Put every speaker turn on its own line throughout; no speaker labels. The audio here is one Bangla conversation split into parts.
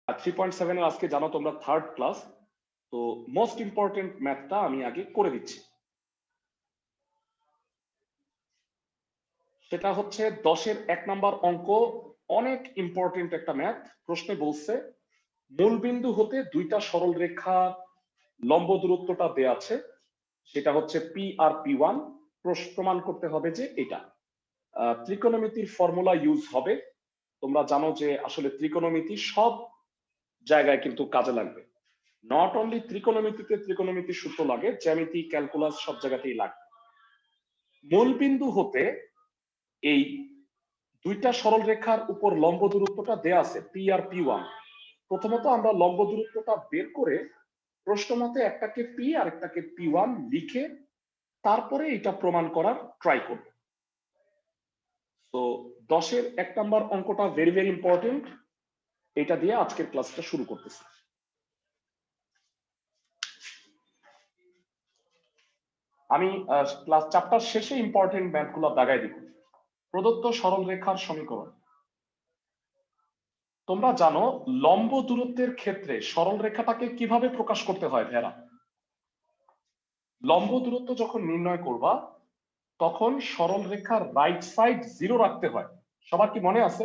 3.7 এর আজকে জানো তোমরা থার্ড ক্লাস, তো মোস্ট ইম্পর্টেন্ট ম্যাথটা আমি আগে করে দিচ্ছি। সেটা হচ্ছে 10-এর 1 নাম্বার অঙ্ক, অনেক ইম্পর্টেন্ট একটা ম্যাথ। প্রশ্নে বলছে মূলবিন্দু হতে দুইটা সরল রেখা লম্ব দূরত্বটা দেয়া আছে, সেটা হচ্ছে পি আর P1। প্রমাণ করতে হবে যে এটা ত্রিকোণমিতির ফর্মুলা ইউজ হবে। তোমরা জানো যে আসলে ত্রিকোণমিতি সব জায়গায় কিন্তু কাজে লাগবে, নট অনলি ত্রিকোণমিতিতে ত্রিকোণমিতির সূত্র লাগে, জ্যামিতি, ক্যালকুলাস সব জায়গাতেই লাগে। মূলবিন্দু হতে এই দুইটা সরল রেখার উপর লম্ব দূরত্বটা দেয়া আছে পি আর P1। প্রথমত আমরা লম্ব দূরত্বটা বের করে প্রশ্ন মতে একটাকে পি আর একটাকে P1 লিখে তারপরে এটা প্রমাণ করার ট্রাই করব। তো 10-এর 1 নাম্বার অঙ্কটা ভেরি ভেরি ইম্পর্টেন্ট, এটা দিয়ে আজকের ক্লাসটা শুরু করতেছি। আমি ক্লাস চ্যাপ্টার শেষে ইম্পর্টেন্ট ম্যাথগুলো দাগাই দিব। প্রদত্ত সরল রেখার সমীকরণ। তোমরা জানো লম্ব দূরত্বের ক্ষেত্রে সরল রেখাটাকে কিভাবে প্রকাশ করতে হয় ভেরা? লম্ব দূরত্ব যখন নির্ণয় করবা তখন সরল রেখার রাইট সাইড 0 রাখতে হয়। সবার কি মনে আছে?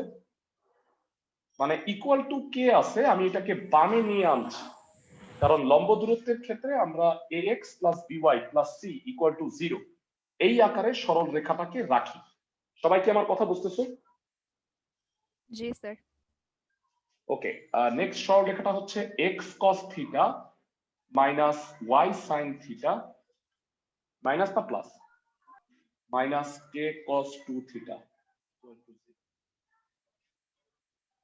মানে ইকুয়াল টু কে আছে, আমি এটাকে বামে নিয়ে আনছি, কারণ লম্ব দূরত্বের ক্ষেত্রে আমরা ax plus by plus c equal to 0 এই আকারে সরল রেখাটাকে রাখি। সবাই কি আমার কথা বুঝতেছো?
জি স্যার।
ওকে, নেক্সট সরল রেখাটা হচ্ছে x cos theta minus y sin theta minus না plus minus k cos 2 theta.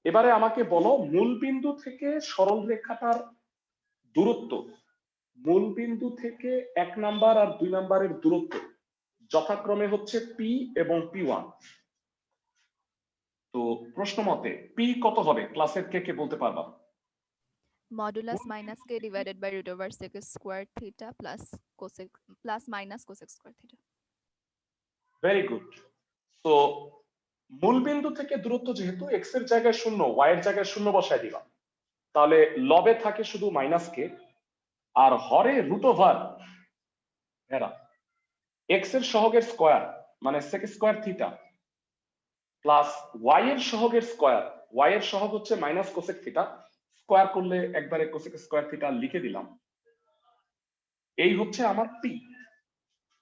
এবারে আমাকে বলো মূলবিন্দু থেকে সরল রেখাটার দূরত্ব, মূলবিন্দু থেকে 1 নাম্বার আর 2 নাম্বারের দূরত্ব যথাক্রমে হচ্ছে p এবং P1। তো প্রশ্ন মতে p কত হবে? ক্লাসের কে বলতে পারবা?
Modulus minus K divided by root over sec square theta plus cosec plus minus cosec square theta.
Very good. তো মূলবিন্দু থেকে দূরত্ব যেহেতু x এর জায়গায় 0 y এর জায়গায় 0 বসায় দিলাম, তাহলে লবে থাকে শুধু মাইনাস কে আর হরে রুট ওভার এরা x এর সহগের স্কয়ার মানে sec square theta plus y এর সহগের স্কয়ার, y এর সহগ হচ্ছে মাইনাস কোসেক থিটা, স্কয়ার করলে একবারে কোসেক স্কয়ার থিটা লিখে দিলাম। এই হচ্ছে আমার p।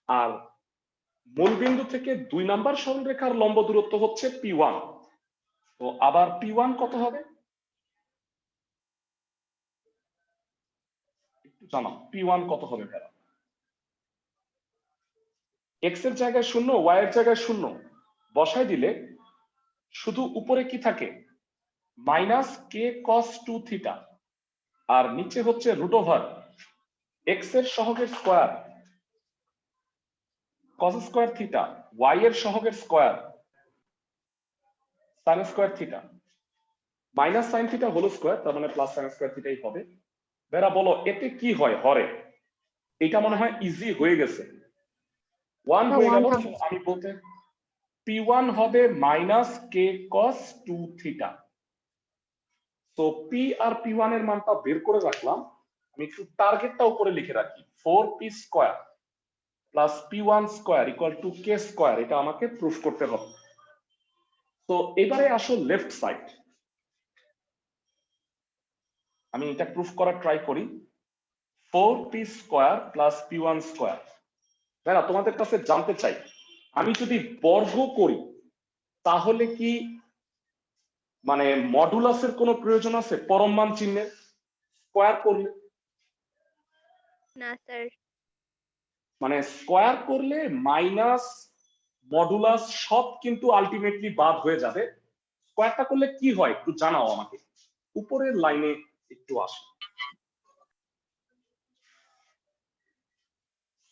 আর মূলবিন্দু থেকে 2 নাম্বার সরলরেখার লম্ব দূরত্ব হচ্ছে P1। তো আবার P1 কত হবে একটু জানাও, P1 কত হবে ভাইরা? x এর জায়গায় 0 y এর জায়গায় 0 বসায় দিলে শুধু উপরে কি থাকে মাইনাস k cos 2 থিটা আর নিচে হচ্ছে রুট ওভার x এর সহগের square cos square theta y এর সহগের square sin square theta minus sin theta whole square, তার মানে প্লাস sin স্কয়ার থিটাই হবে। বেরা বলো এতে কি হয় হরে? এটা মনে হয় ইজি হয়ে গেছে, 1 হয়ে গেল। আমি বলতে P1 হবে মাইনাস k cos 2 থিটা। তো p আর P1 এর মানটা বের করে রাখলাম, আমি একটু টার্গেটটা উপরে লিখে রাখি 4p square plus P1 square equal to k square, এটা আমাকে প্রুফ করতে হবে। তো এবারে আসো লেফট সাইড, আমি এটা প্রুফ করার ট্রাই করি। 4p square plus P1 square. ভাইরা তোমাদের কাছে জানতে চাই, আমি যদি বর্গ করি তাহলে কি মানে মডুলাসের কোনো প্রয়োজন আছে? পরম মান চিহ্নের স্কয়ার করলে
না স্যার।
মানে স্কয়ার করলে মাইনাস মডুলাস সব কিন্তু আলটিমেটলি বাদ হয়ে যাবে। স্কয়ারটা করলে কি হয় একটু জানাও আমাকে, উপরের লাইনে একটু আসো।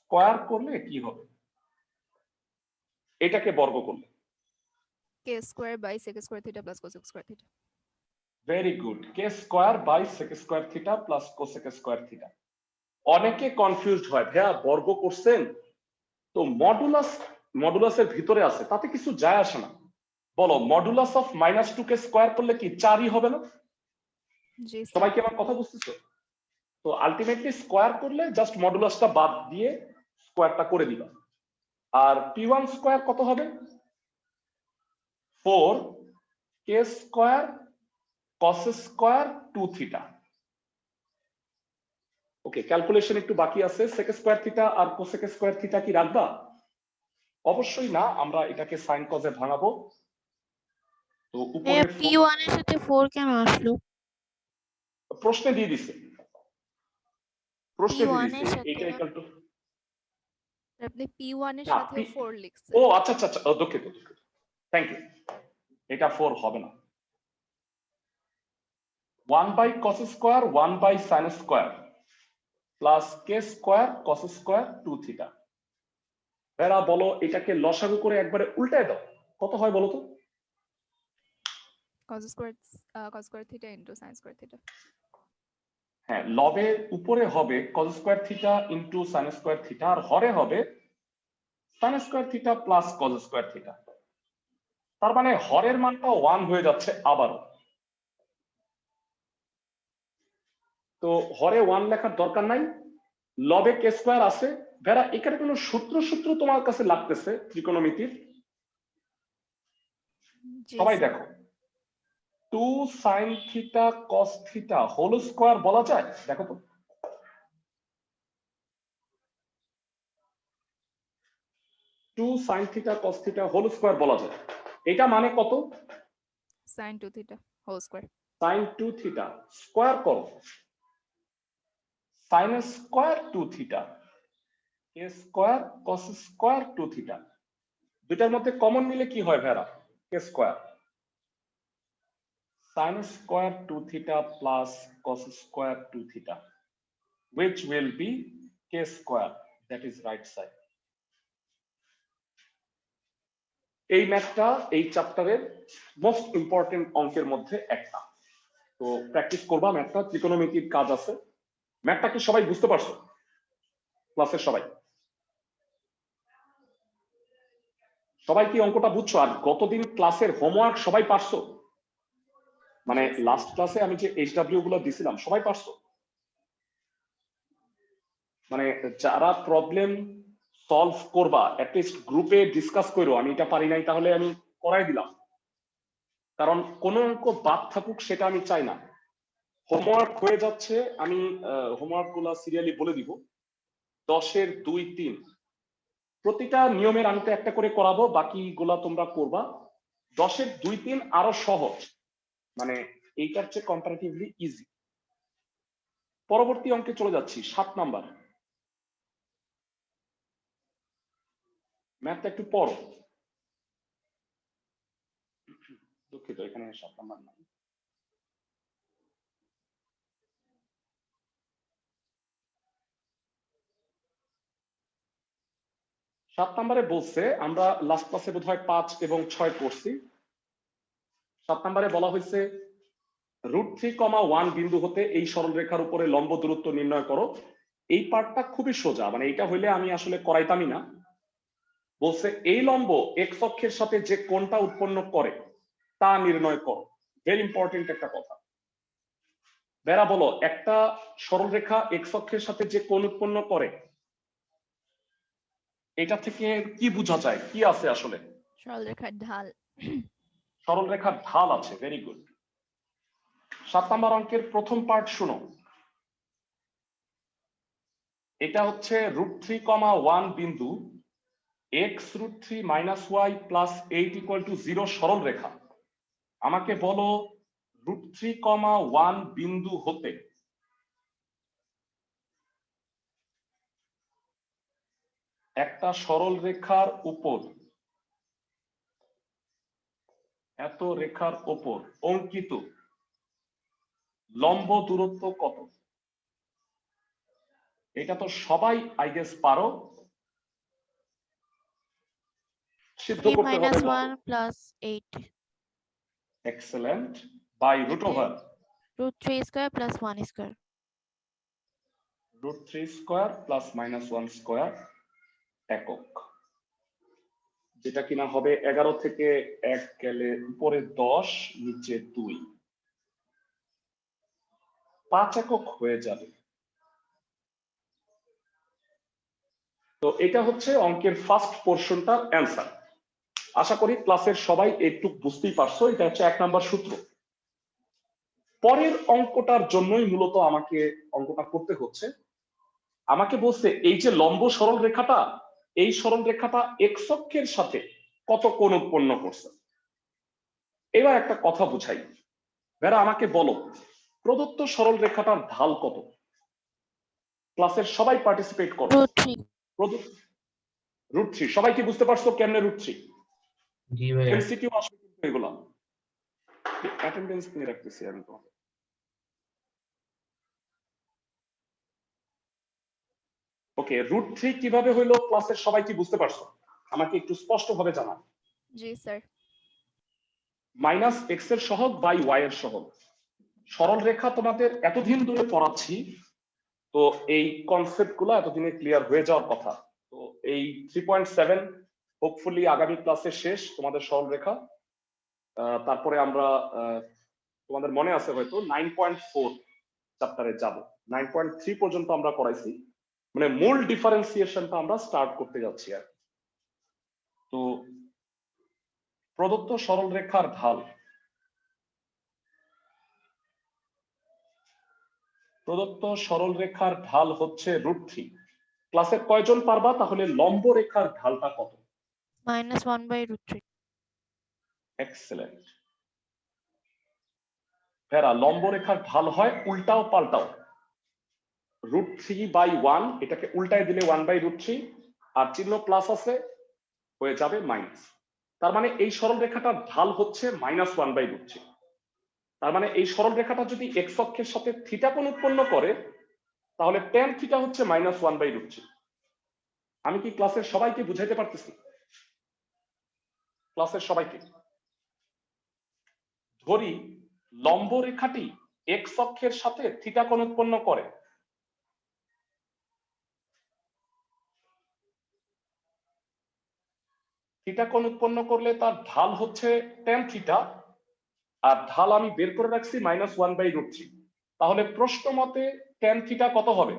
স্কয়ার করলে কি হবে? এটাকে বর্গ করলে
k square by sec square theta plus cosec square theta.
Very good, k square by sec square theta plus cosec square theta. অনেকে কনফিউজড হয় ভাইয়া বর্গ করছেন তো মডুলাসের ভিতরে আছে, তাতে কিছু যায় আসে না। বলো মডুলাস অফ -2 কে স্কয়ার করলে কি 4ই হবে না?
জি স্যার।
সবাই কি আমার কথা বুঝতেছো? তো আলটিমেটলি স্কোয়ার করলে জাস্ট মডুলাসটা বাদ দিয়ে স্কোয়ারটা করে দিবা। আর p1 স্কোয়ার কত হবে? 4 কে স্কোয়ার কস স্কোয়ার 2 থিটা। ওকে, ক্যালকুলেশন একটু বাকি আছে। সেক স্কোয়ার থিটা আর কোসেক স্কোয়ার থিটা কি রাখবা? অবশ্যই না, আমরা এটাকে সাইন কজে ভাঙাবো। তো উপরে
p1 এর সাথে 4 কেন আসলো?
প্রশ্নে দিয়ে দিছে, প্রশ্নে দিয়ে
p1
দিছে
এর সাথে
এটা ইকুয়াল টু
আপনি p1 এর
না,
সাথে 4 লিখছেন।
ও আচ্ছা আচ্ছা আচ্ছা, দুঃখিত দুঃখিত, থ্যাংক ইউ। এটা 4 হবে না। 1 by cos square 1 by sine square plus K square cos square 2 theta. এরা বলো এটাকে লসাগু করে একবারে উল্টায় দাও, কত হয় বলো তো?
cos square theta into sin square theta।
হ্যাঁ, লবের উপরে হবে cos square theta into sine square theta, আর হরে হবে sine square theta plus cos square theta. তার মানে হরের মানটা 1 হয়ে যাচ্ছে আবারও। তো হরে 1 লেখার দরকার নাই, লবে কে স্কোয়ার আছে। ভেরা এখানে কোনো সূত্র তোমার কাছে লাগতেছে ত্রিকোণমিতির?
জি
সবাই
স্যার।
দেখো, 2 sine theta cos theta whole square বলা যায়? দেখো তো, 2 sine theta cos theta whole square বলা যায়। এটা মানে কত?
sin 2 theta whole square।
Sine 2 theta square করো, sine square 2 theta K square cos square 2 theta. দুটার মধ্যে কমন নিলে কি হয় ভেরা? K square. sin square 2 theta plus cos square 2 theta, which will be k square, that is right side. এই ম্যাথটা এই চ্যাপ্টারের মোস্ট ইম্পর্টেন্ট অঙ্কের মধ্যে একটা। তো প্র্যাকটিস করবা ম্যাথটা, ত্রিকোণমিতির কাজ আছে। ম্যাথটা কি সবাই বুঝতে পারছো ক্লাসের সবাই? সবাই কি অঙ্কটা বুঝছো? আর গতদিন ক্লাসের হোমওয়ার্ক সবাই পারছো? মানে লাস্ট ক্লাসে আমি যে এইচডব্লিউ গুলো দিছিলাম সবাই পারছো? মানে যারা প্রবলেম সলভ করবা অ্যাটলিস্ট গ্রুপে ডিসকাস করো, আমি এটা পারি নাই তাহলে আমি করাই দিলাম, কারণ কোন অঙ্ক বাদ থাকুক সেটা আমি চাই না। হোমওয়ার্ক হয়ে যাচ্ছে, আমি হোমওয়ার্ক গুলা সিরিয়ালি বলে দিব। 10-এর 2, 3 প্রতিটা নিয়মের আমি তো একটা করে করাবো, বাকি গুলা তোমরা করবা। 10-এর 2, 3 আরো সহজ, মানে এইটার চেয়ে কম্পারেটিভলি ইজি। পরবর্তী অঙ্কে চলে যাচ্ছি, 7 নাম্বার। ম্যাথটা একটু পড়ো, দুঃখিত এখানে 7 নাম্বার নাই। সাত নম্বরে বলছে, আমরা লাস্ট ক্লাসে বোধহয় 5 এবং 6 পড়ছি। 7 নম্বরে বলা হয়েছে √3, 1 বিন্দু হতে এই সরলরেখার উপরে লম্ব দূরত্ব নির্ণয় করো। এই পার্টটা খুবই সোজা, মানে এটা হইলে আমি আসলে করাইতামই না। বলছে এই লম্ব এক্স অক্ষের সাথে যে কোণটা উৎপন্ন করে তা নির্ণয় করো। ভেরি ইম্পর্টেন্ট একটা কথা। বেরা বলো, একটা সরলরেখা এক্স অক্ষের সাথে যে কোণ উৎপন্ন করে এটা থেকে কি বোঝা যায়, কি আছে আসলে?
সরলরেখার ঢাল।
সরলরেখার ঢাল আছে, ভেরি গুড। 7 নম্বর অঙ্কের প্রথম পার্ট শুনো। এটা হচ্ছে √3, 1 বিন্দু x√3 - y + 8 = 0 সরল রেখা। আমাকে বলো √3, 1 বিন্দু হতে একটা সরল রেখার উপর, এত রেখার উপর অঙ্কিত লম্ব দূরত্ব কত? এটা তো সবাই আই গেস পারো, সিদ্ধ
3
করতে হবে।
- 1 + 8
excellent, by √3
square plus 1 square।
√3 square plus -1 square একক, যেটা কিনা হবে 11 থেকে 1 গেলে উপরে 10 নিচে 2। 5 একক হয়ে যাবে। তো এটা হচ্ছে অঙ্কের ফার্স্ট পোর্শনটার অ্যান্সার। আশা করি ক্লাসের সবাই একটু বুঝতেই পারছো, এটা হচ্ছে 1 নাম্বার সূত্র। পরের অঙ্কটার জন্যই মূলত আমাকে অঙ্কটা করতে হচ্ছে। আমাকে বলছে এই যে লম্ব সরল রেখাটা, এই সরল রেখাটা এক্স অক্ষের সাথে কত কোণ উৎপন্ন করছে। এবার একটা কথা বুঝাই, ভেরা আমাকে বলো প্রদত্ত সরল রেখাটার ঢাল কত? ক্লাসের সবাই পার্টিসিপেট করো। √3। সবাই কি বুঝতে পারছো কেমনে √3?
জি ভাইয়া।
এমসিকিউ আসবে কিন্তু এগুলা। অ্যাটেন্ডেন্স নিয়ে রাখতেছি আমি তো। ওকে, √3 কিভাবে হইলো ক্লাসের সবাই কি বুঝতে পারছো? আমাকে একটু স্পষ্ট ভাবে জানাও।
জি স্যার।
মাইনাস এক্স এর সহগ বাই ওয়াই এর সহগ। সরল রেখা তোমাদের এতদিন ধরে পড়াচ্ছি, তো এই কনসেপ্ট গুলো এতদিনে ক্লিয়ার হয়ে যাওয়ার কথা। তো এই 3.7 হোপফুলি আগামী ক্লাসে শেষ তোমাদের সরল রেখা। তারপরে আমরা তোমাদের মনে আছে হয়তো 9.4 চ্যাপ্টারে যাব। 9.3 পর্যন্ত আমরা করাইছি, মানে মূল ডিফারেন্সিয়েশনটা আমরা স্টার্ট করতে যাচ্ছি আর। তো প্রদত্ত সরল রেখার ঢাল, প্রদত্ত সরল রেখার ঢাল হচ্ছে √3। ক্লাসে কয়জন পারবা তাহলে লম্ব রেখার ঢালটা কত?
-1/√3।
এক্সেলেন্ট। ভেরা, লম্ব রেখার ঢাল হয় উল্টাও পাল্টাও। √3/1, এটাকে উল্টায় দিলে 1/√3, আর চিহ্ন প্লাস আছে, হয়ে যাবে মাইনাস। তার মানে এই সরল রেখাটার ঢাল হচ্ছে -1/√3। তার মানে এই সরল রেখাটা যদি এক্স অক্ষের সাথে থিটা কোণ উৎপন্ন করে, তাহলে tan থিটা হচ্ছে -1/√3। আমি কি ক্লাসের সবাইকে বুঝাইতে পারতেছি? ক্লাসের সবাইকে ধরি লম্ব রেখাটি এক্স অক্ষের সাথে থিটা কোণ উৎপন্ন করে। থিটা কোণ উৎপন্ন করলে তার ঢাল হচ্ছে tan থিটা, আর ঢাল আমি বের করে রাখছি -1/√3। তাহলে প্রশ্ন মতে tan থিটা কত হবে?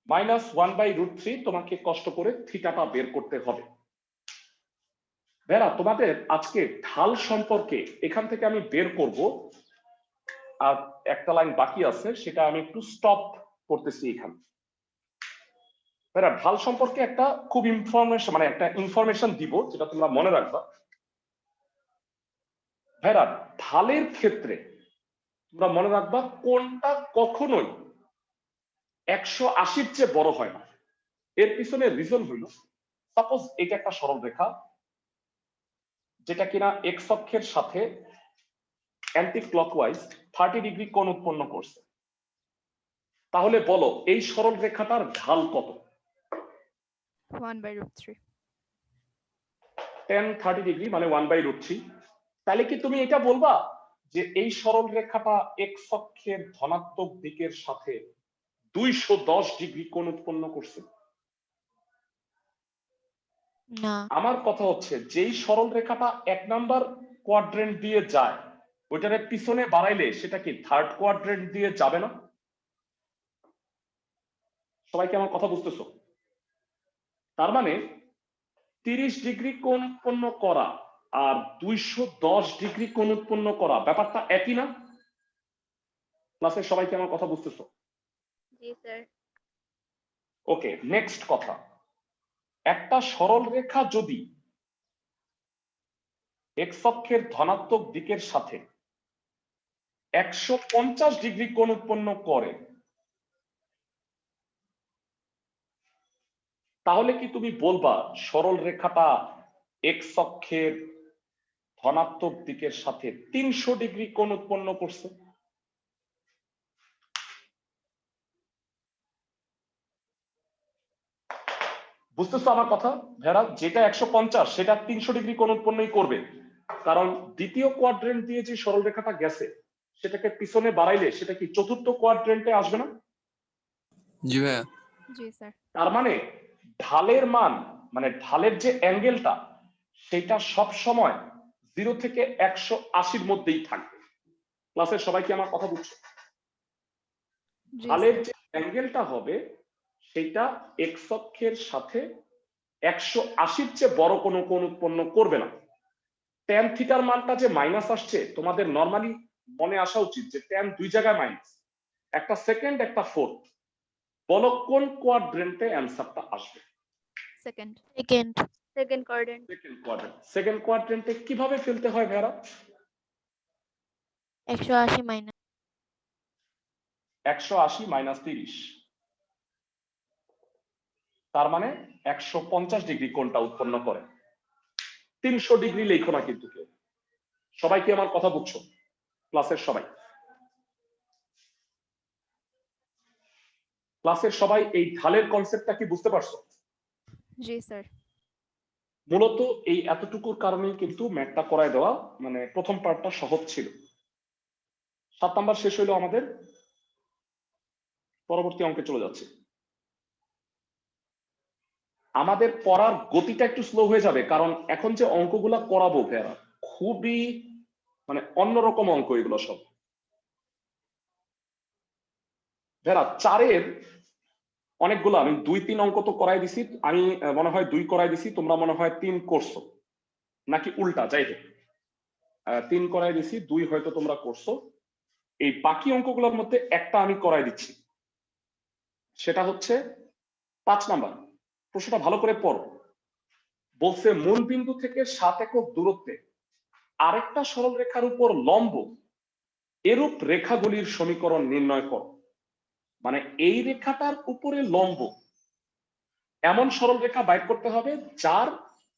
-1/√3। তোমাকে কষ্ট করে থিটাটা বের করতে হবে। ভেরা, তোমাদের আজকে ঢাল সম্পর্কে এখান থেকে আমি বের করব, আর একটা লাইন বাকি আছে, সেটা আমি একটু স্টপ করতেছি এখানে। ভেরা, ঢাল সম্পর্কে একটা খুব ইনফরমেশন, মানে একটা ইনফরমেশন দিব যেটা তোমরা মনে রাখবা। ভেরা, ঢালের ক্ষেত্রে তোমরা মনে রাখবা কোনটা কখনোই 180-র চেয়ে বড় হয় না। এর পিছনে রিজন হইল, সাপোজ এটা একটা সরল রেখা যেটা কিনা এক্স অক্ষের সাথে অ্যান্টি ক্লকওয়াইজ 30 ডিগ্রি কোণ উৎপন্ন করছে। তাহলে বলো এই সরল রেখাটার ঢাল কত?
1/√3।
tan 30 ডিগ্রি মানে 1/√3। তাহলে কি তুমি এটা বলবা যে এই সরল রেখাটা এক্স অক্ষের ধনাত্মক দিকের সাথে 210 ডিগ্রি কোণ উৎপন্ন করছে?
না।
আমার কথা হচ্ছে যেই সরল রেখাটা 1 নাম্বার কোয়াড্রেন্ট দিয়ে যায়, ওইটারে পিছনে বাড়াইলে সেটা কি থার্ড কোয়াড্রেন্ট দিয়ে যাবে না? সবাই কি আমার কথা বুঝতেছো? তার মানে 30 ডিগ্রি কোণ উৎপন্ন করা আর 210 ডিগ্রি কোণ উৎপন্ন করা ব্যাপারটা একই না? ক্লাসের সবাই কি আমার কথা বুঝতেছো?
জি স্যার।
ওকে, নেক্সট কথা, একটা সরল রেখা যদি এক্স অক্ষের ধনাত্মক দিকের সাথে 150 ডিগ্রি কোণ উৎপন্ন করে, তাহলে কি তুমি বলবা সরল রেখাটা এক্স অক্ষের ধনাত্মক দিকের সাথে 300 ডিগ্রি কোণ উৎপন্ন করছে? বুঝতেছো আমার কথা? ভেড়া, যেটা 150 সেটা 300 ডিগ্রি কোণ উৎপন্নই করবে, কারণ দ্বিতীয় কোয়াড্রেন্ট দিয়ে যে সরল রেখাটা গেছে সেটাকে পিছনে বাড়াইলে সেটা কি চতুর্থ কোয়াড্রেন্টে আসবে না?
জি ভাইয়া।
জি স্যার।
তার মানে ঢালের মান, মানে ঢালের যে অ্যাঙ্গেলটা, সেটা সব সময় 0 থেকে 180-র মধ্যেই থাকবে। ক্লাসের সবাই কি আমার কথা বুঝছো?
জি
ঢালের
স্যার
যে অ্যাঙ্গেলটা হবে সেটা এক্স অক্ষের সাথে 180-র চেয়ে বড় কোনো কোণ উৎপন্ন করবে না। ট্যান থিটার মানটা যে মাইনাস আসছে, তোমাদের নরমালি মনে আসা উচিত যে ট্যান দুই জায়গায় মাইনাস, একটা সেকেন্ড একটা ফোর্থ। বলো কোন কোয়াড্রেন্টে অ্যান্সারটা আসবে?
Second
second
Second quadrant.
Second quadrant. Second কোয়াড্রেন্টে কিভাবে ফেলতে হয় ভেড়া?
180 মাইনাস
180 মাইনাস 30, তার মানে 150 ডিগ্রি কোণটা উৎপন্ন করে। 300 ডিগ্রি লেখো না কিন্তু কেউ। সবাই কি আমার কথা বুঝছো? ক্লাসের সবাই? ক্লাসের সবাই এই ঢালের কনসেপ্টটা কি বুঝতে পারছো?
জি স্যার
মূলত এই এতটুকুর কারণেই কিন্তু ম্যাথটা করায় দেওয়া, মানে প্রথম পার্টটা সহজ ছিল। 7 নাম্বার শেষ হইলো আমাদের, পরবর্তী অঙ্কে চলে যাচ্ছে। আমাদের পড়ার গতিটা একটু স্লো হয়ে যাবে, কারণ এখন যে অঙ্কগুলা করাবো ভেড়া খুবই মানে অন্যরকম অঙ্ক এগুলো সব। ভেড়া 4-এর অনেকগুলো, আমি 2-3 অঙ্ক তো করাই দিছি, আমি মনে হয় 2 করাই দিছি, তোমরা মনে হয় 3 করছো নাকি উল্টা, যাই হোক 3 করাই দিছি, 2 হয়তো তোমরা করছো। এই বাকি অঙ্কগুলোর মধ্যে একটা আমি করাই দিচ্ছি, সেটা হচ্ছে 5 নাম্বার। প্রশ্নটা ভালো করে পড়ো। বলছে মূল বিন্দু থেকে 7 একক দূরত্বে আরেকটা সরলরেখার উপর লম্ব এরূপ রেখাগুলির সমীকরণ নির্ণয় করো। মানে এই রেখাটার উপরে লম্ব এমন সরলরেখা বাইর করতে হবে যার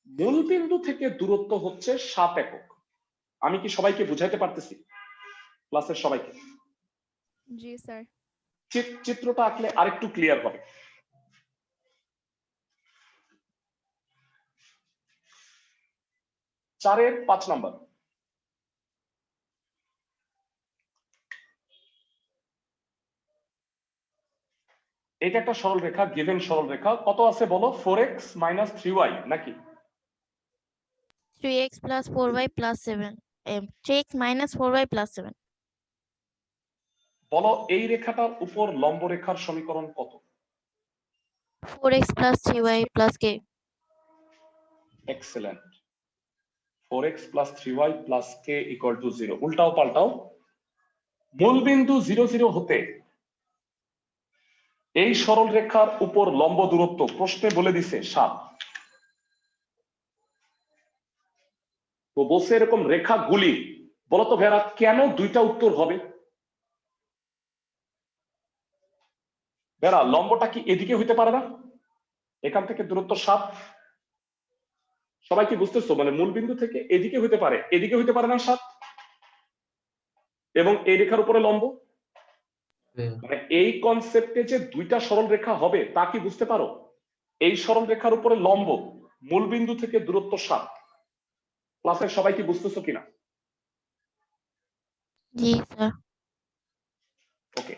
মূল বিন্দু থেকে দূরত্ব হচ্ছে 7 একক। আমি কি সবাইকে বুঝাইতে পারতেছি? ক্লাসের সবাইকে?
জি স্যার
চিত্রটা আঁকলে আরেকটু ক্লিয়ার হবে। চারের 5 নাম্বার। এটা একটা সরলরেখা, গিভেন সরলরেখা। কত আছে বলো? 4x মাইনাস 3y নাকি?
3x plus 4y plus 7 3x minus 4y plus 7
বলো এই রেখাটার উপর লম্ব রেখার সমীকরণ কত?
4x plus 3y plus k
excellent. 4x plus 3y plus k equal to 0। উল্টাও পাল্টাও। মূল বিন্দু 0 0 হতে এই সরল রেখার উপর লম্ব দূরত্ব প্রশ্নে বলে দিছে 7। তো বলছে এরকম রেখাগুলি, বলতো ভেড়া কেন দুইটা উত্তর হবে? ভেড়া লম্বটা কি এদিকে হইতে পারে না? এখান থেকে দূরত্ব 7। সবাই কি বুঝতেছো? মানে মূল বিন্দু থেকে এদিকে হইতে পারে, এদিকে হইতে পারে না 7? এবং এই রেখার উপরে লম্ব, মানে এই কনসেপ্টে যে দুইটা সরল রেখা হবে তা কি বুঝতে পারো? এই সরল রেখার উপরে লম্ব মূল বিন্দু থেকে দূরত্ব 7। ক্লাসের সবাই কি বুঝতেছো কিনা?
জি স্যার
ওকে,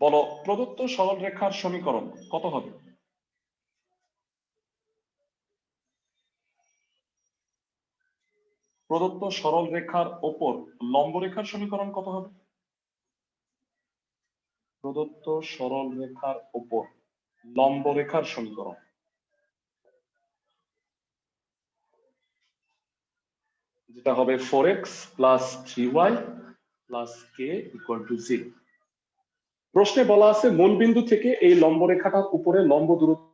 বলো প্রদত্ত সরল রেখার সমীকরণ কত হবে? প্রদত্ত সরল রেখার ওপর লম্ব রেখার সমীকরণ কত হবে? প্রদত্ত সরল রেখার ওপর লম্ব রেখার সমীকরণ যেটা হবে 4x plus 3y plus k equal to 0। প্রশ্নে বলা আছে মূল বিন্দু থেকে এই লম্ব রেখাটার উপরে লম্ব দূরত্ব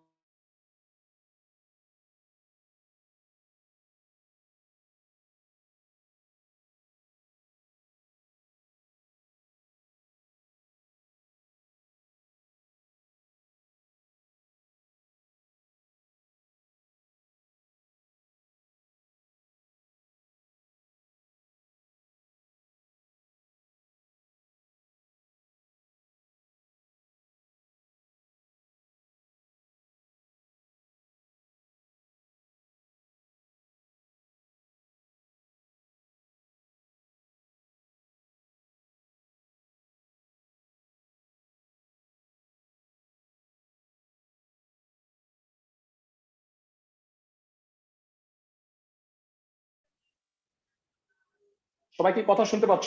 সবাই কি কথা শুনতে পাচ্ছ?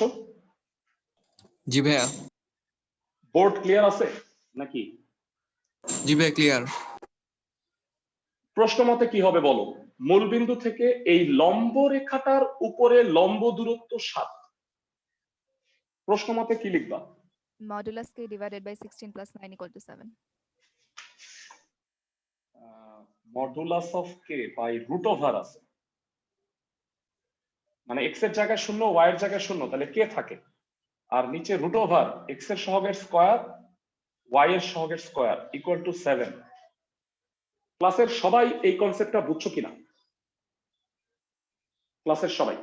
জি ভাইয়া।
বোর্ড ক্লিয়ার আছে নাকি?
জি ভাইয়া ক্লিয়ার।
প্রশ্ন মতে কি হবে বলো? মূলবিন্দু থেকে এই লম্ব রেখাটার উপরে লম্ব দূরত্ব 7। প্রশ্ন মতে কি লিখবা?
Modulus k divided by 16 plus 9 equal to 7.
Modulus of K by root over আছে, মানে এক্স এর জায়গায় শূন্য, ওয়াই এর জায়গায় শূন্য, তাহলে কে থাকে, আর নিচে রুট ওভার এক্স এর সহগের স্কয়ার ওয়াই এর সহগের স্কয়ার ইকুয়াল টু 7। ক্লাসের সবাই এই কনসেপ্টটা বুঝছো কিনা? ক্লাসের সবাই?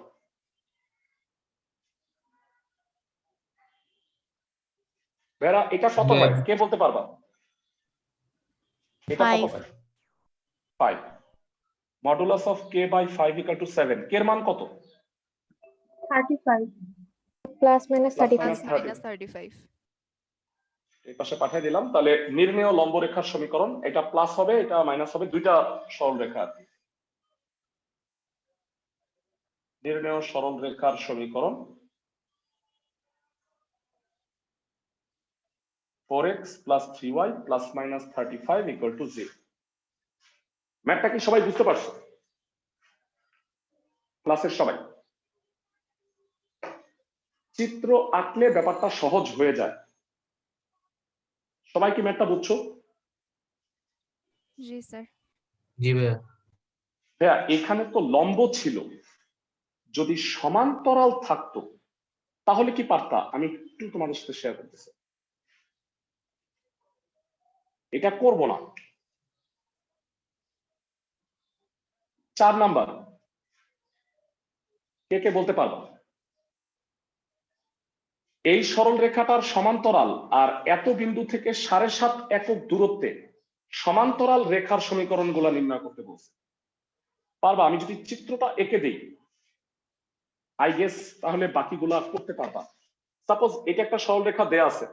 বেরা এটা কত হয় কে বলতে পারবা? এটা কত
5.
হয়? 5। Modulus of K by 5 equal to 7। K এর মান কত?
35 plus minus
Plus
35
Plus
minus
minus 35.
এই পাশে পাঠিয়ে দিলাম। তাহলে নির্ণেয় লম্ব রেখার সমীকরণ, এটা প্লাস হবে এটা মাইনাস হবে, দুইটা সরল রেখা আর কি। নির্ণেয় সরল রেখার সমীকরণ 4x plus 3y plus minus 35 equal to 0। ম্যাথটা কি সবাই বুঝতে পারছো? ক্লাসের সবাই? চিত্র আঁকলে ব্যাপারটা সহজ হয়ে যায়। সবাই কি ম্যাথটা বুঝছো?
জি স্যার।
জি ভাইয়া।
হ্যাঁ, এখানে তো লম্ব ছিল, যদি সমান্তরাল থাকতো তাহলে কি পারতা? আমি একটু তোমাদের সাথে শেয়ার করতেছি। এটা করব না। 4 নাম্বার কে কে বলতে পারবা? এই সরল রেখাটার সমান্তরাল আর এত বিন্দু থেকে 7.5 একক দূরত্বে সমান্তরাল রেখার সমীকরণ গুলা নির্ণয় করতে বলছে। পারবা? আমি যদি চিত্রটা এঁকে দিই আই গেস তাহলে বাকিগুলা করতে পারবা। সাপোজ এটা একটা সরল রেখা দেয়া আছে,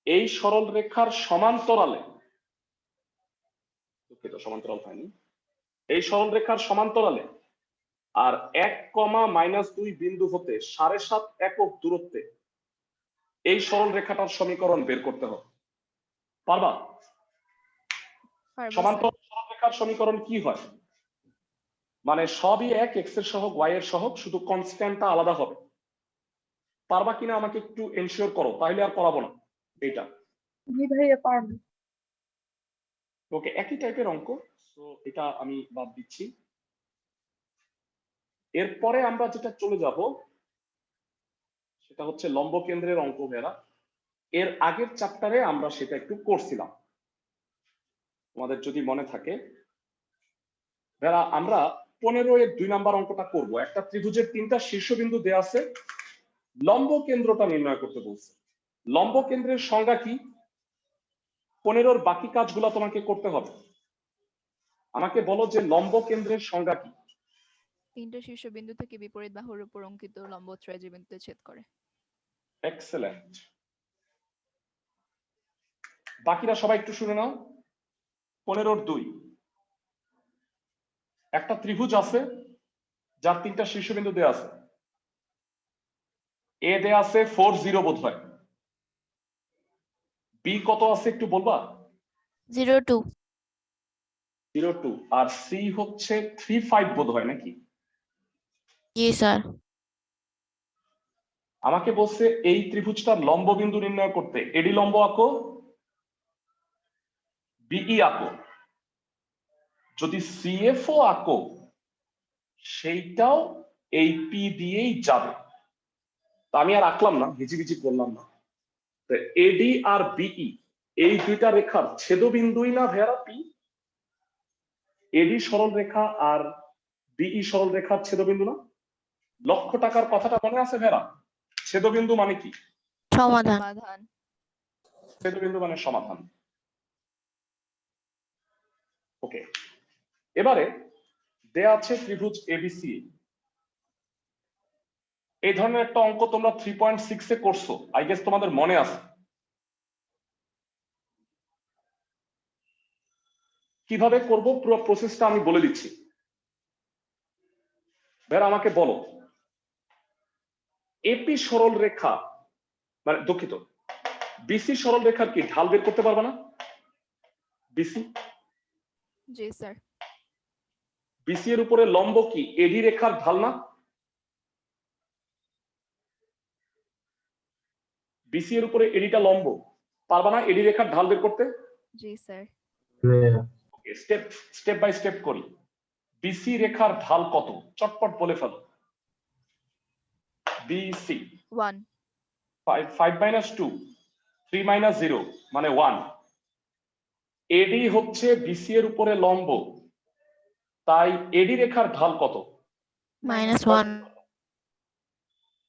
এই সরল রেখার সমান্তরালে, দুঃখিত সমান্তরাল হয়নি, এই সরল রেখার সমান্তরালে আর 1,-2 বিন্দু হতে 7.5 একক দূরত্বে এই সরল রেখাটার সমীকরণ বের করতে হবে। পারবা?
পারবো স্যার।
সমান্তরাল সরল রেখার সমীকরণ কি হয়? মানে সবই এক, এক্স এর সহগ ওয়াই এর সহগ, শুধু কনস্ট্যান্টটা আলাদা হবে। পারবা কিনা আমাকে একটু এনশিওর করো, তাহলে আর পড়াবো না এইটা।
জি ভাইয়া পারবো।
ওকে, একই টাইপের অঙ্ক, সো এটা আমি বাদ দিচ্ছি। এরপরে আমরা যেটা চলে যাব সেটা হচ্ছে লম্ব কেন্দ্রের অঙ্ক ভেরা। এর আগের চ্যাপ্টারে আমরা সেটা একটু করছিলাম, তোমাদের যদি মনে থাকে। ভেরা আমরা 15-এর 2 নাম্বার অঙ্কটা করব। একটা ত্রিভুজের 3টা শীর্ষবিন্দু দেয়া আছে, লম্ব কেন্দ্রটা নির্ণয় করতে বলছে। লম্ব কেন্দ্রের সংজ্ঞা কি? 15-র বাকি কাজগুলো তোমাকে করতে হবে। আমাকে বলো যে লম্ব কেন্দ্রের সংজ্ঞা কি?
3টে শীর্ষবিন্দু থেকে বিপরীত বাহুর উপর অঙ্কিত লম্ব ত্রয় বিন্দুতে ছেদ করে।
এক্সেলেন্ট। বাকিরা সবাই একটু শুনে নাও। 15-র 2, একটা ত্রিভুজ আছে যার 3টা শীর্ষবিন্দু দেয়া আছে। এ দেয়া আছে 4-0 বোধ হয়, বি কত আছে একটু বলবা?
0.2.
0.2, আর সি হচ্ছে 3.5 বোধ হয় নাকি?
জি স্যার।
আমাকে বলছে এই ত্রিভুজটার লম্ব বিন্দু নির্ণয় করতে এডি লম্ব আঁকো, বিই আঁকো, যদি সিএফও আঁকো সেইটাও এই পি দিয়েই যাবে। তা আমি আর আঁকলাম না, হিজিবিজি করলাম না। এডি আর বিই এই দুইটা রেখার ছেদবিন্দুই না ভেরা পি। এডি সরল রেখা আর বিই সরল রেখার ছেদবিন্দু না? লক্ষ টাকার কথাটা মনে আছে ভেরা? ছেদবিন্দু মানে কি?
সমাধান।
সমাধান।
ছেদবিন্দু মানে সমাধান। ওকে, এবারে দেয়া আছে ত্রিভুজ এবিসি। এই ধরনের একটা অঙ্ক তোমরা 3.6 এ করছো, আই গেস তোমাদের মনে আছে। কিভাবে করব পুরো প্রসেসটা আমি বলে দিচ্ছি। বের আমাকে বলো এপি সরল রেখা মানে দুঃখিত, বিসি সরল রেখার কি ঢাল বের করতে পারবে না? বিসি
জি স্যার।
বিসি এর উপরে লম্ব কি এডি রেখার ঢাল না? বিসি এর উপরে এডিটা লম্ব, পারবা না এডি রেখার ঢাল বের করতে?
জি sir.
Step step by step করি। বিসি রেখার ঢাল কত? চটপট বলে ফেলো। বিসি
1
5 minus 2 3 minus 0 মানে 1। এডি হচ্ছে বিসি এর উপরে লম্ব, তাই এডি রেখার ঢাল কত?
-1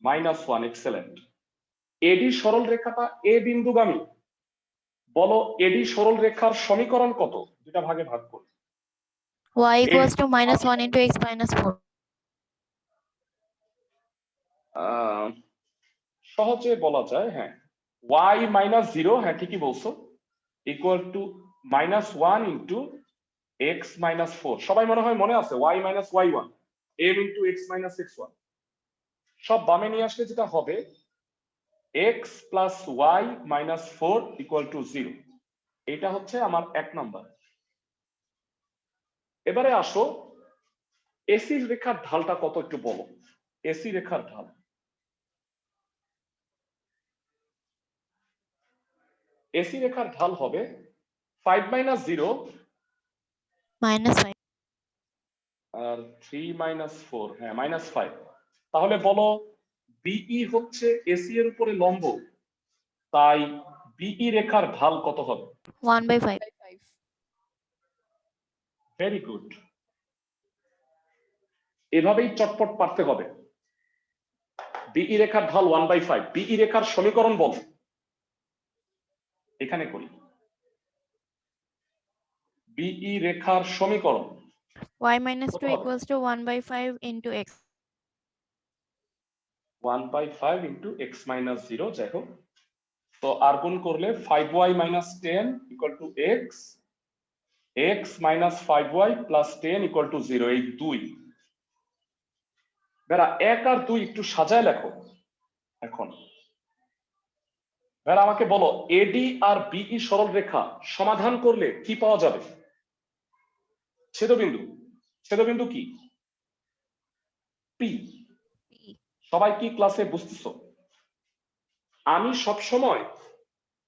-1। এক্সেলেন্ট। এডি সরল রেখাটা এ বিন্দুগামী, বলো এডি সরল রেখার সমীকরণ কত? দুটা ভাগে ভাগ করি।
y equals to -1 into x minus 4
সহজে বলা যায়, হ্যাঁ y -0, হ্যাঁ ঠিকই বলছো, ইকুয়াল টু -1 ইন্টু x -4। সবাই মনে হয় মনে আছে y - y1 m into x - x1। সব বামে নিয়ে আসলে যেটা হবে x plus y -4 equal to 0। এটা হচ্ছে আমার 1 নাম্বার। এবারে আসো, এসি রেখার ঢালটা কত একটু বলো। এসি রেখার ঢাল, এসি রেখার ঢাল হবে 5 - 0
-5
আর 3 - 4, হ্যাঁ -5। তাহলে বলো বিই হচ্ছে এসি এর উপরে লম্ব, তাই বিই রেখার ঢাল কত হবে?
1/5
5
ভেরি গুড। এভাবেই চটপট পারতে হবে। বিই রেখার ঢাল 1/5। বিই রেখার সমীকরণ বল, এখানে করি। বিই রেখার সমীকরণ
y minus 2 equals to 1/5 into x
1/5 into x - 0, যাই হোক। তো আর গুণ করলে 5y - 10 equal to x, x - 5y plus 10 equal to 0। এই 2 বেড়া 1 আর 2 একটু সাজায় লেখো। এখন বেড়া আমাকে বলো এডি আর বিই সরল রেখা সমাধান করলে কি পাওয়া যাবে? ছেদবিন্দু। ছেদবিন্দু কি? পি।
p
সবাই কি ক্লাসে বুঝতেছো? আমি সব সময়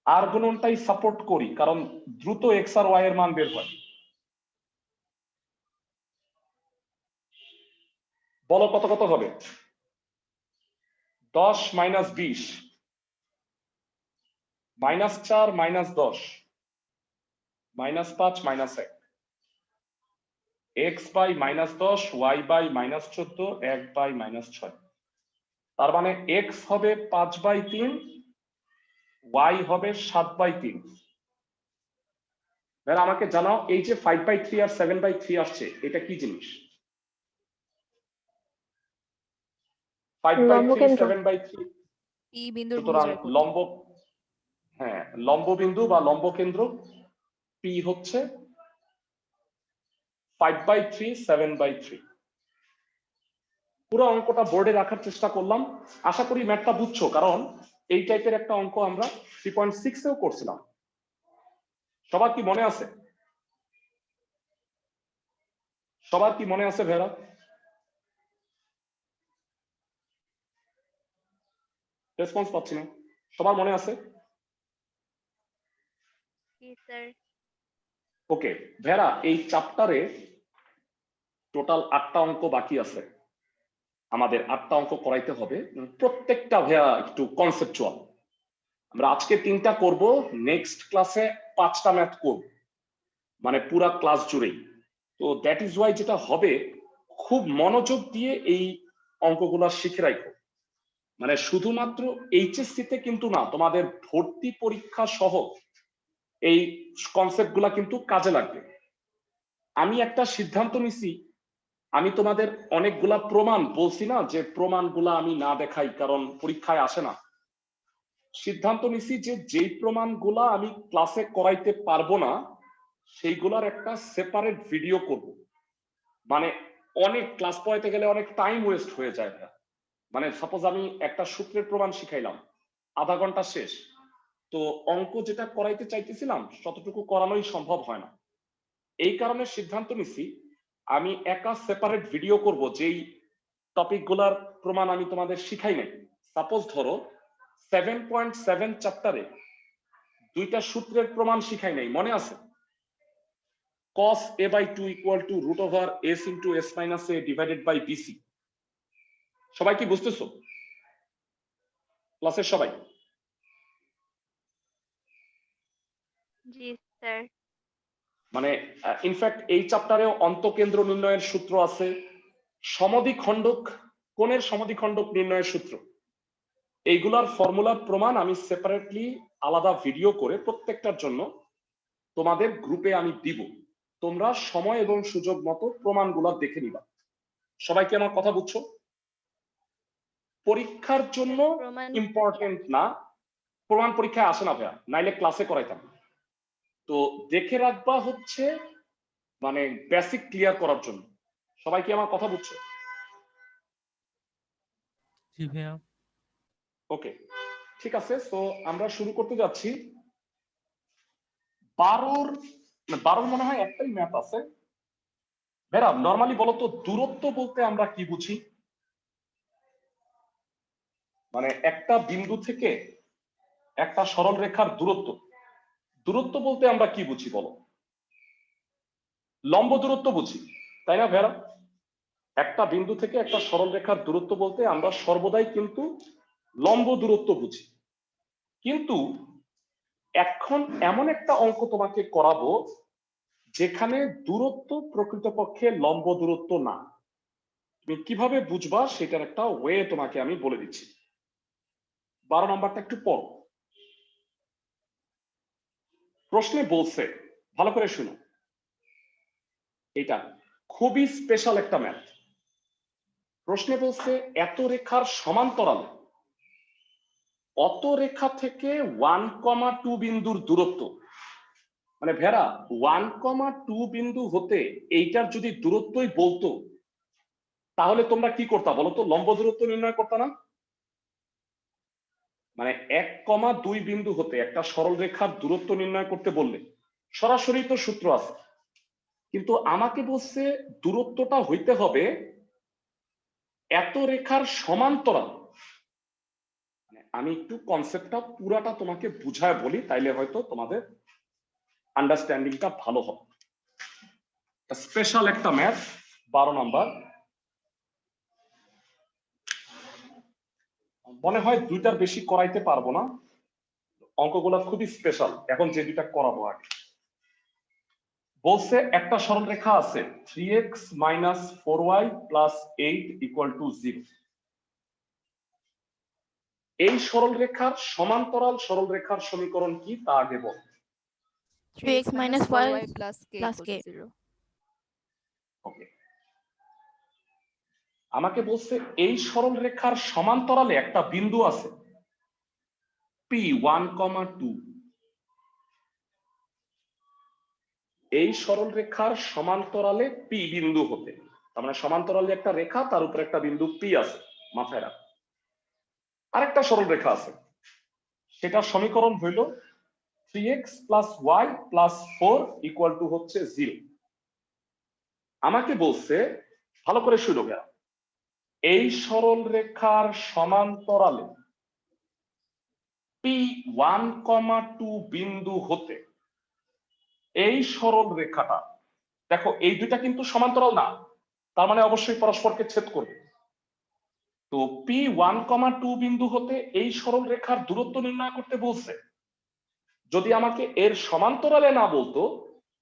আর গুণনটাই সাপোর্ট করি, কারণ দ্রুত এক্স আর ওয়াই এর মান বের হয়। বলো কত কত হবে? 10 - 20 -4 -10 -5 -1 x by -10 y by -14 1 by -6। তার মানে x হবে 5/3, y হবে 7/3। এবার আমাকে জানাও এই যে 5/3 আর 7/3 আসছে, এটা কি জিনিস? 5/3
লম্বকেন্দ্র।
7/3
p বিন্দুর
সুতরাং
ভুজের কোটি।
লম্ব, হ্যাঁ লম্ব বিন্দু বা লম্ব কেন্দ্র P হচ্ছে 5/3 7/3। পুরো অঙ্কটা বোর্ডে রাখার চেষ্টা করলাম, আশা করি ম্যাথটা বুঝছো, কারণ এই টাইপের একটা অঙ্ক আমরা 3.6 এও করছিলাম। সবার কি মনে আছে? সবার কি মনে আছে ভেরা? রেসপন্স পাচ্ছি না। সবার মনে আছে?
yes sir
ওকে ভেরা, এই চ্যাপ্টারে টোটাল 8টা অঙ্ক বাকি আছে। আমাদের 8টা অঙ্ক করাইতে হবে, প্রত্যেকটা ভেয়া একটু কনসেপচুয়াল। আমরা আজকে 3টা করব, নেক্সট ক্লাসে 5টা ম্যাথ করব, মানে পুরা ক্লাস জুড়েই। তো দ্যাট ইজ ওয়াই যেটা হবে, খুব মনোযোগ দিয়ে এই অঙ্কগুলা শিখে রাখো। মানে শুধুমাত্র এইচএসসি তে কিন্তু না, তোমাদের ভর্তি পরীক্ষা সহ এই কনসেপ্ট গুলা কিন্তু কাজে লাগবে। আমি একটা সিদ্ধান্ত নিছি, আমি তোমাদের অনেকগুলা প্রমাণ বলছি না, যে প্রমাণগুলা আমি না দেখাই কারণ পরীক্ষায় আসে না। সিদ্ধান্ত নিছি যে যেই প্রমাণগুলা আমি ক্লাসে করাইতে পারবো না, সেইগুলার একটা সেপারেট ভিডিও করব। মানে অনেক ক্লাস পড়াইতে গেলে অনেক টাইম ওয়েস্ট হয়ে যায়। মানে সাপোজ আমি একটা সূত্রের প্রমাণ শিখাইলাম, আধা ঘন্টা শেষ। তো অঙ্ক যেটা করাইতে চাইতেছিলাম ততটুকু করানোই সম্ভব হয় না। এই কারণে সিদ্ধান্ত নিছি আমি একা সেপারেট ভিডিও করব যেই টপিক গুলার প্রমাণ আমি তোমাদের শিখাই নাই। সাপোজ ধরো 7.7 চ্যাপ্টারে দুইটা সূত্রের প্রমাণ শিখাই নাই, মনে আছে? cos a/2 equal to root over s into s minus a divided by bc। সবাই কি বুঝতেছো? ক্লাসের সবাই?
জি স্যার।
মানে ইনফ্যাক্ট এই চ্যাপ্টারে অন্তকেন্দ্র নির্ণয়ের সূত্র আছে, সমদ্বিখণ্ডক কোণের সমদ্বিখণ্ডক নির্ণয়ের সূত্র, এইগুলার ফর্মুলার প্রমাণ আমি সেপারেটলি আলাদা ভিডিও করে প্রত্যেকটার জন্য তোমাদের গ্রুপে আমি দিব। তোমরা সময় এবং সুযোগ মতো প্রমাণগুলা দেখে নিবা। সবাই কি আমার কথা বুঝছো? পরীক্ষার জন্য
প্রমাণ
ইম্পর্টেন্ট না, প্রমাণ পরীক্ষায় আসে না ভাইয়া, নাইলে ক্লাসে করাইতাম। তো দেখে রাখবা হচ্ছে মানে বেসিক ক্লিয়ার করার জন্য। সবাই কি আমার কথা বুঝছো?
জি ভাইয়া।
ওকে, ঠিক আছে। তো আমরা শুরু করতে যাচ্ছি। 12 মনে হয় একটাই ম্যাথ আছে। বেরা নরমালি বলো তো দূরত্ব বলতে আমরা কি বুঝি? মানে একটা বিন্দু থেকে একটা সরল রেখার দূরত্ব, দূরত্ব বলতে আমরা কি বুঝি বলো? লম্ব দূরত্ব বুঝি, তাই না ভেরা? একটা বিন্দু থেকে একটা সরল রেখার দূরত্ব বলতে আমরা সর্বদাই কিন্তু লম্ব দূরত্ব বুঝি। কিন্তু এখন এমন একটা অঙ্ক তোমাকে করাবো যেখানে দূরত্ব প্রকৃতপক্ষে লম্ব দূরত্ব না। তুমি কিভাবে বুঝবা সেটার একটা ওয়ে তোমাকে আমি বলে দিচ্ছি। 12 নম্বরটা একটু পড়ো। প্রশ্নে বলছে, ভালো করে শুনো, এটা খুবই স্পেশাল একটা ম্যাথ। প্রশ্নে বলছে এত রেখার সমান্তরাল অত রেখা থেকে 1,2 বিন্দুর দূরত্ব। মানে ভেরা 1,2 বিন্দু হতে এইটার যদি দূরত্বই বলতো তাহলে তোমরা কি করতা বলো তো? লম্ব দূরত্ব নির্ণয় করতা না? মানে 1,2 বিন্দু হতে একটা সরল রেখার দূরত্ব নির্ণয় করতে বললে সরাসরি তো সূত্র আছে, কিন্তু আমাকে বলছে দূরত্বটা হইতে হবে এত রেখার সমান্তরাল। মানে আমি একটু কনসেপ্টটা পুরাটা তোমাকে বুঝায় বলি, তাইলে হয়তো তোমাদের আন্ডারস্ট্যান্ডিংটা ভালো হবে। স্পেশাল একটা ম্যাথ 12 নাম্বার। মনে হয় দুইটার বেশি করাইতে পারবো না, অঙ্কগুলো খুবই স্পেশাল। এখন যে দুইটা করাবো আগে বলছে একটা সরল রেখা আছে 3x - 4y + 8 = 0। এই সরল রেখার সমান্তরাল সরল রেখার সমীকরণ কি তা আগে বল।
3x minus
4y
4
plus k
plus
equal
k.
to 0.
ওকে, আমাকে বলছে এই সরল রেখার সমান্তরালে একটা বিন্দু আছে p1,2। এই সরল রেখার সমান্তরালে p বিন্দু হতে, তার মানে সমান্তরালে একটা রেখা তার উপরে একটা বিন্দু p আছে, মাথায় রাখ। আরেকটা সরল রেখা আছে, সেটার সমীকরণ হইল 3x + y + 4 = 0। আমাকে বলছে ভালো করে শুনো ভাইয়া, এই সরল রেখার সমান্তরালে p1,2 বিন্দু হতে এই সরল রেখাটা, দেখো এই দুইটা কিন্তু সমান্তরাল না, তার মানে অবশ্যই পরস্পরকে ছেদ করবে। তো p1,2 বিন্দু হতে এই সরল রেখার দূরত্ব নির্ণয় করতে বলছে। যদি আমাকে এর সমান্তরালে না বলতো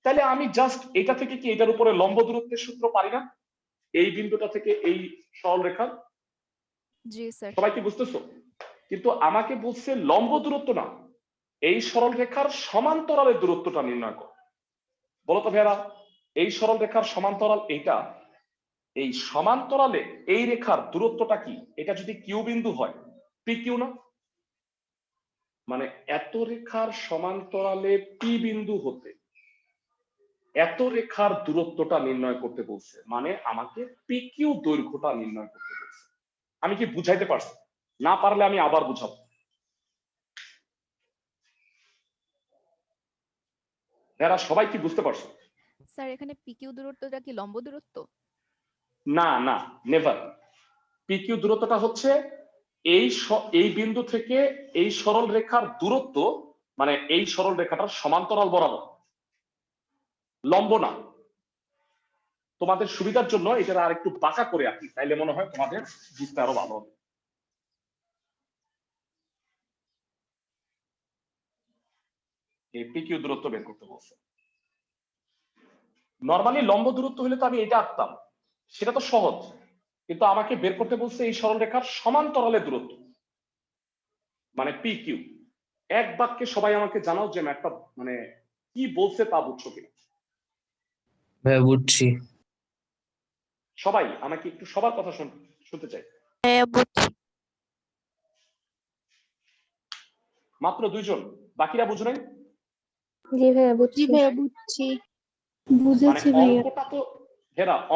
তাহলে আমি জাস্ট এটা থেকে কি এটার উপরে লম্ব দূরত্বের সূত্র পারি না? এই বিন্দুটা থেকে এই সরল রেখার,
জি স্যার।
সবাই কি বুঝতেছো? কিন্তু আমাকে বলছে লম্ব দূরত্ব না, এই সরল রেখার সমান্তরালের দূরত্বটা নির্ণয় কর। বলতো ভাইরা, এই সরল রেখার সমান্তরাল এইটা, এই সমান্তরালে এই রেখার দূরত্বটা কি? এটা যদি কিউ বিন্দু হয় পি কিউ না? মানে এত রেখার সমান্তরালে পি বিন্দু হতে এত রেখার দূরত্বটা নির্ণয় করতে বলছে, মানে আমাকে পি কিউ দৈর্ঘ্যটা নির্ণয় করতে বলছে। আমি কি বুঝাইতে পারছি? না পারলে আমি আবার বুঝাবো। এরা সবাই কি বুঝতে পারছো?
স্যার এখানে পিকিউ দূরত্বটা কি লম্ব দূরত্ব?
না না, নেভার। পিকিউ দূরত্বটা হচ্ছে এই বিন্দু থেকে এই সরল রেখার দূরত্ব, মানে এই সরল রেখাটার সমান্তরাল বরাবর, লম্ব না। তোমাদের সুবিধার জন্য এটা আর একটু বাঁকা করে আঁকি, তাইলে মনে হয় তোমাদের বুঝতে আরো ভালো হবে। এই পিকিউ দূরত্ব বের করতে বলছে। নরমালি লম্ব দূরত্ব হলে তো আমি এটা আঁকতাম, সেটা তো সহজ, কিন্তু আমাকে বের করতে বলছে এই সরল রেখার সমান্তরালে দূরত্ব, মানে পি কিউ। এক বাক্যে সবাই আমাকে জানাও যে ম্যাথটা মানে কি বলছে তা বুঝছো কিনা।
ভাইয়া বুঝছি।
সবাই আমাকে একটু সবার কথা শুনতে চাই।
ভাইয়া বুঝছি।
মাত্র 2 জন, বাকিরা বুঝো নাই?
জি ভাইয়া বুঝছি।
বুঝছি।
মানে
বুঝেছি ভাইয়া।
অঙ্কটা তো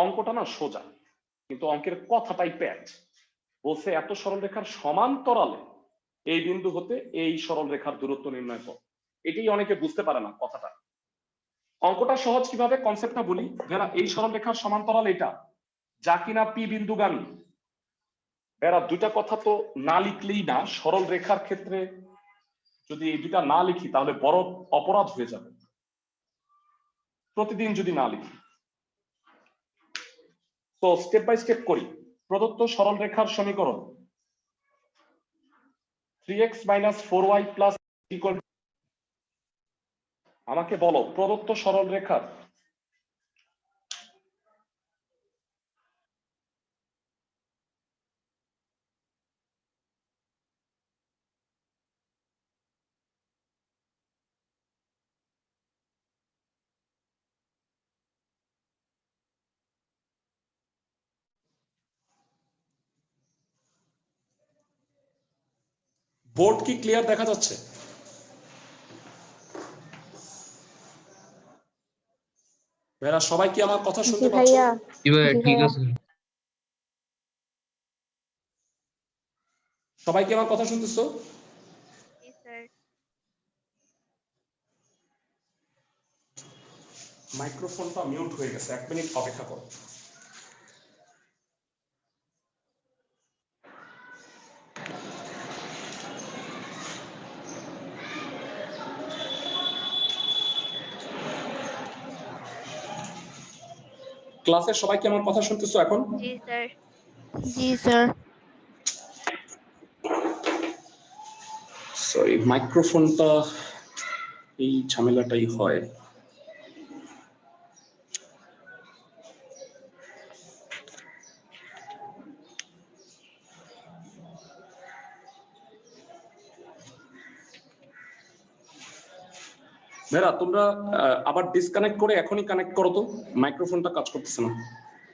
অঙ্কটা না সোজা, কিন্তু অঙ্কের কথাটাই প্যাচ। বলছে এত সরল রেখার সমান্তরালে এই বিন্দু হতে এই সরল রেখার দূরত্ব নির্ণয় কর। এটাই অনেকে বুঝতে পারে না কথাটা। অঙ্কটা সহজ কিভাবে, কনসেপ্টটা বলি। যারা এই সরল রেখার সমান্তরাল এটা, যা কিনা পি বিন্দুগামী। এরা দুইটা কথা তো না লিখলেই না, সরল রেখার ক্ষেত্রে যদি এই দুইটা না লিখি তাহলে বড় অপরাধ হয়ে যাবে প্রতিদিন যদি না লিখি। তো স্টেপ বাই স্টেপ করি। প্রদত্ত সরল রেখার সমীকরণ 3x - 4y = আমাকে বলো প্রদত্ত সরল রেখার বোর্ড কি ক্লিয়ার দেখা যাচ্ছে? ভাইরা সবাই কি আমার কথা
জি
শুনতে পাচ্ছ?
ভাইয়া।
জি ভাইয়া
জি
ঠিক
ভাইয়া।
আছে।
সবাই কি আমার কথা শুনতেছো?
জি স্যার।
মাইক্রোফোনটা মিউট হয়ে গেছে, 1 মিনিট অপেক্ষা করো। ক্লাসের সবাই কি আমার কথা শুনতেছো এখন?
জি স্যার। জি স্যার।
সরি, মাইক্রোফোনটা এই ঝামেলাটাই হয়। ভাইরা তোমরা আবার ডিসকানেক্ট করে এখনই কানেক্ট করো তো, মাইক্রোফোনটা কাজ করতেছে না।